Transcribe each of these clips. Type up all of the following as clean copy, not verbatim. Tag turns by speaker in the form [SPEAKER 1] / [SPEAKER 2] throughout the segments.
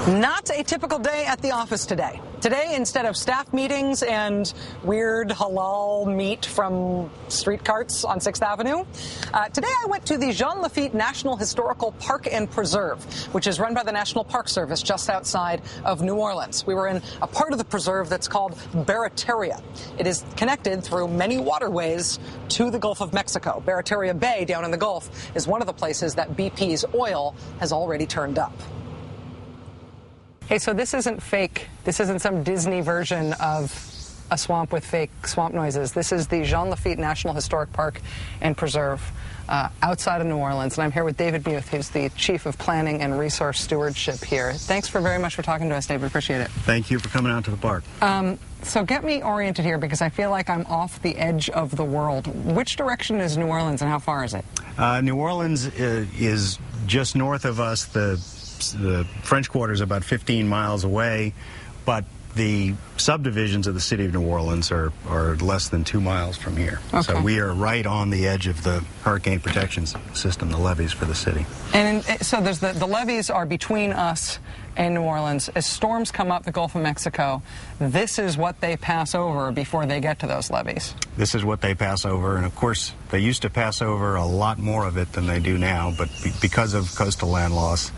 [SPEAKER 1] Not a typical day at the office today. Today, instead of staff meetings and weird halal meat from street carts on 6th Avenue, today I went to the Jean Lafitte National Historical Park and Preserve, which is run by the National Park Service just outside of New Orleans. We were in a part of the preserve that's called Barataria. It is connected through many waterways to the Gulf of Mexico. Barataria Bay down in the Gulf is one of the places that BP's oil has already turned up. Hey, so this isn't fake. This isn't some Disney version of a swamp with fake swamp noises. This is the Jean Lafitte National Historic Park and Preserve outside of New Orleans. And I'm here with David Muth, who's the Chief of Planning and Resource Stewardship here. Thanks very much for talking to us, David. Appreciate it.
[SPEAKER 2] Thank you for coming out to the park.
[SPEAKER 1] So get me oriented here, because I feel like I'm off the edge of the world. Which direction is New Orleans and how far is it?
[SPEAKER 2] New Orleans is just north of us. The French Quarter is about 15 miles away, but the subdivisions of the city of New Orleans are less than 2 miles from here. Okay. So we are right on the edge of the hurricane protection system, the levees for the city.
[SPEAKER 1] And so there's the levees are between us and New Orleans. As storms come up the Gulf of Mexico, this is what they pass over before they get to those levees.
[SPEAKER 2] This is what they pass over, and of course they used to pass over a lot more of it than they do now, but because of coastal land loss,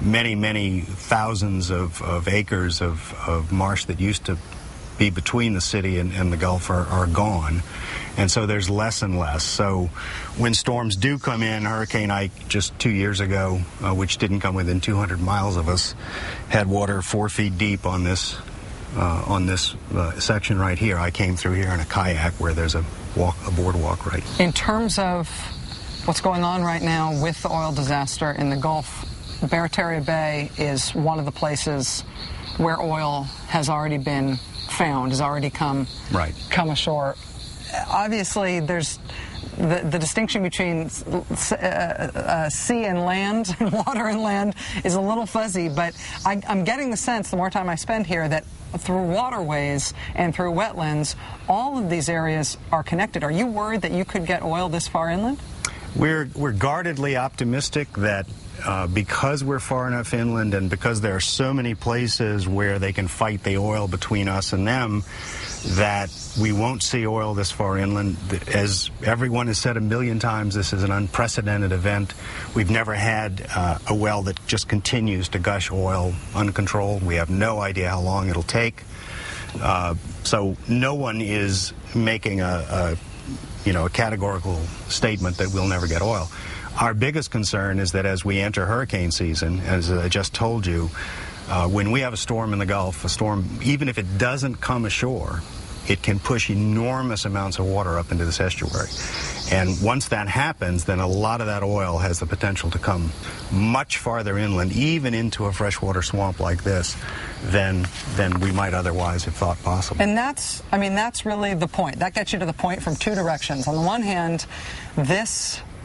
[SPEAKER 2] many thousands of acres of marsh that used to be between the city and the Gulf are gone, and so there's less and less. So when storms do come in, Hurricane Ike just 2 years ago, which didn't come within 200 miles of us, had water 4 feet deep on this section right here. I came through here in a kayak where there's a boardwalk right.
[SPEAKER 1] In terms of what's going on right now with the oil disaster in the Gulf, Barataria Bay is one of the places where oil has already been found, has already come ashore. Obviously, there's the distinction between sea and land, water and land, is a little fuzzy, but I'm getting the sense, the more time I spend here, that through waterways and through wetlands, all of these areas are connected. Are you worried that you could get oil this far inland?
[SPEAKER 2] We're guardedly optimistic that because we're far enough inland and because there are so many places where they can fight the oil between us and them, that we won't see oil this far inland. As everyone has said a million times, this is an unprecedented event. We've never had a well that just continues to gush oil uncontrolled. We have no idea how long it'll take. So no one is making a categorical statement that we'll never get oil. Our biggest concern is that as we enter hurricane season, as I just told you, when we have a storm in the Gulf, a storm, even if it doesn't come ashore, it can push enormous amounts of water up into this estuary. And once that happens, then a lot of that oil has the potential to come much farther inland, even into a freshwater swamp like this, than we might otherwise have thought possible.
[SPEAKER 1] And that's really the point. That gets you to the point from two directions. On the one hand,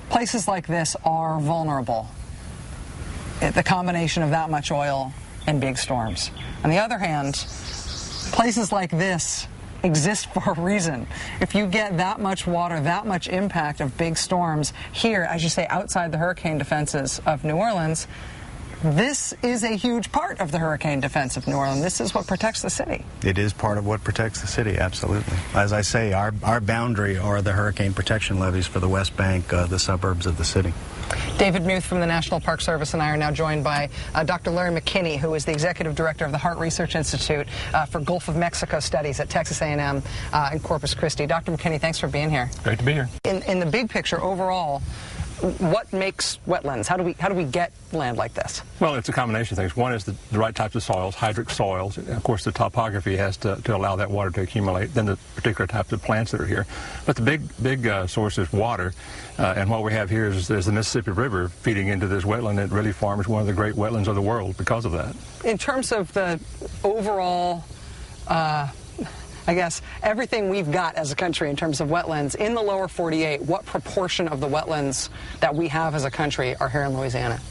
[SPEAKER 1] places like this are vulnerable. The combination of that much oil and big storms. On the other hand, places like this exist for a reason. If you get that much water, that much impact of big storms here, as you say, outside the hurricane defenses of New Orleans, this is a huge part of the hurricane defense of New Orleans. This is what protects the city.
[SPEAKER 2] It is part of what protects the city, absolutely. As I say, our boundary are the hurricane protection levees for the West Bank, the suburbs of the city.
[SPEAKER 1] David Muth from the National Park Service and I are now joined by Dr. Larry McKinney, who is the Executive Director of the Hart Research Institute for Gulf of Mexico Studies at Texas A&M in Corpus Christi. Dr. McKinney, thanks for being here.
[SPEAKER 3] Great to be here.
[SPEAKER 1] In the big picture, overall, what makes wetlands? How do we get land like this?
[SPEAKER 3] Well, it's a combination of things. One is the right types of soils, hydric soils. And of course, the topography has to allow that water to accumulate. Then the particular types of plants that are here. But the big source is water. And what we have here is there's the Mississippi River feeding into this wetland that really forms one of the great wetlands of the world because of that.
[SPEAKER 1] In terms of the overall I guess, everything we've got as a country in terms of wetlands in the lower 48, what proportion of the wetlands that we have as a country are here in Louisiana?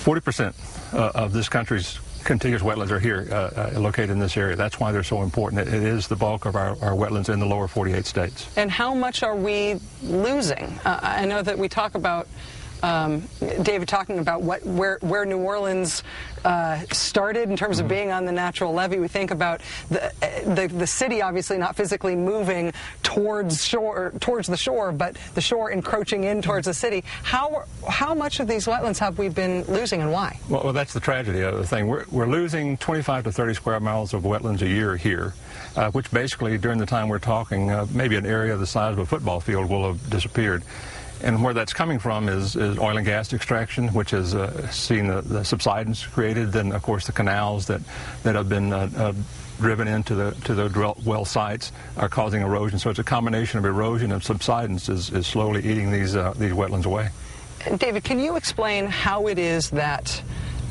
[SPEAKER 3] 40% of this country's contiguous wetlands are here, located in this area. That's why they're so important. It is the bulk of our wetlands in the lower 48 states.
[SPEAKER 1] And how much are we losing? I know that we talk about David, talking about where New Orleans started in terms of being on the natural levee. We think about the city obviously not physically moving towards the shore, but the shore encroaching in towards the city. How much of these wetlands have we been losing, and why?
[SPEAKER 3] Well, that's the tragedy of the thing. We're losing 25 to 30 square miles of wetlands a year here, which basically during the time we're talking, maybe an area the size of a football field will have disappeared. And where that's coming from is oil and gas extraction, which has seen the subsidence created. Then, of course, the canals that have been driven into the well sites are causing erosion. So it's a combination of erosion and subsidence is slowly eating these wetlands away.
[SPEAKER 1] David, can you explain how it is that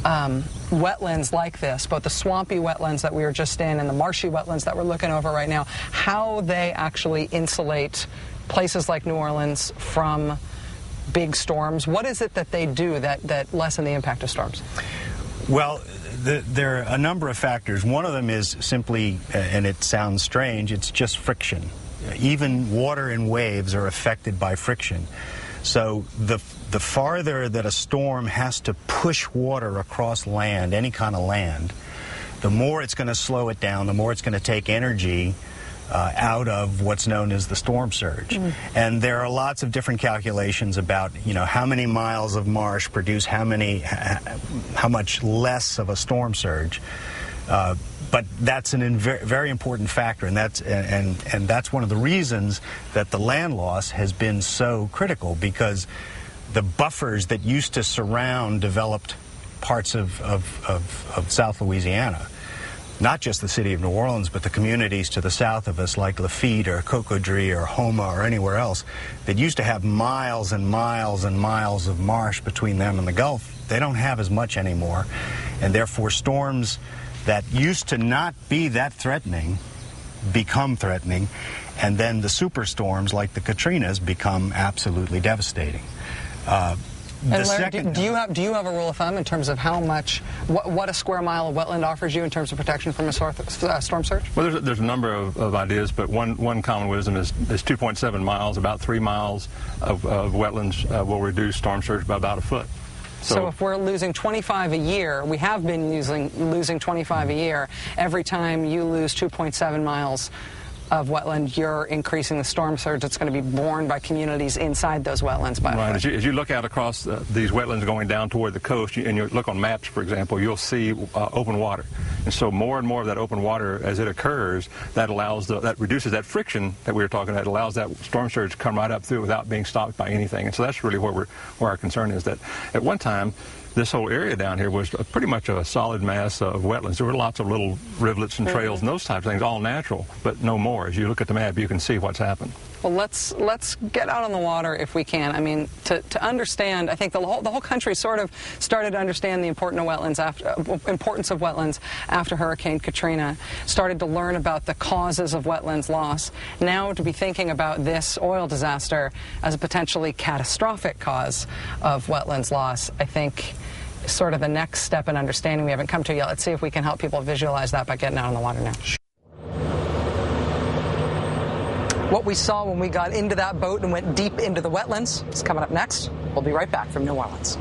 [SPEAKER 1] wetlands like this, both the swampy wetlands that we were just in and the marshy wetlands that we're looking over right now, how they actually insulate places like New Orleans from big storms? What is it that they do that lessen the impact of storms?
[SPEAKER 2] Well, there are a number of factors. One of them is simply, and it sounds strange, it's just friction. Even water and waves are affected by friction. So the farther that a storm has to push water across land, any kind of land, the more it's going to slow it down, the more it's going to take energy out of what's known as the storm surge. And there are lots of different calculations about, how many miles of marsh produce how much less of a storm surge. But that's a very important factor, and that's one of the reasons that the land loss has been so critical, because the buffers that used to surround developed parts of South Louisiana, not just the city of New Orleans, but the communities to the south of us like Lafitte or Cocodrie or Houma or anywhere else that used to have miles and miles and miles of marsh between them and the Gulf, they don't have as much anymore. And therefore storms that used to not be that threatening become threatening, and then the superstorms like the Katrinas become absolutely devastating.
[SPEAKER 1] And Larry, do you have a rule of thumb in terms of how much, what a square mile of wetland offers you in terms of protection from a storm surge?
[SPEAKER 3] Well, there's a number of ideas, but one common wisdom is 2.7 miles. About 3 miles of wetlands will reduce storm surge by about a foot.
[SPEAKER 1] So if we're losing 25 a year, we have been losing 25 a year. Every time you lose 2.7 miles of wetland, you're increasing the storm surge that's going to be borne by communities inside those wetlands.
[SPEAKER 3] Right. As you look out across these wetlands going down toward the coast, and you look on maps, for example, you'll see open water. And so more and more of that open water, as it occurs, that reduces that friction that we were talking about. It allows that storm surge to come right up through without being stopped by anything. And so that's really where our concern is, that at one time, this whole area down here was pretty much a solid mass of wetlands. There were lots of little rivulets and trails and those types of things, all natural, but no more. As you look at the map, you can see what's happened.
[SPEAKER 1] Well, let's get out on the water if we can. I mean, to understand, I think the whole country sort of started to understand the importance of wetlands after Hurricane Katrina, started to learn about the causes of wetlands loss. Now to be thinking about this oil disaster as a potentially catastrophic cause of wetlands loss, I think sort of the next step in understanding we haven't come to yet. Let's see if we can help people visualize that by getting out on the water now. What we saw when we got into that boat and went deep into the wetlands is coming up next. We'll be right back from New Orleans.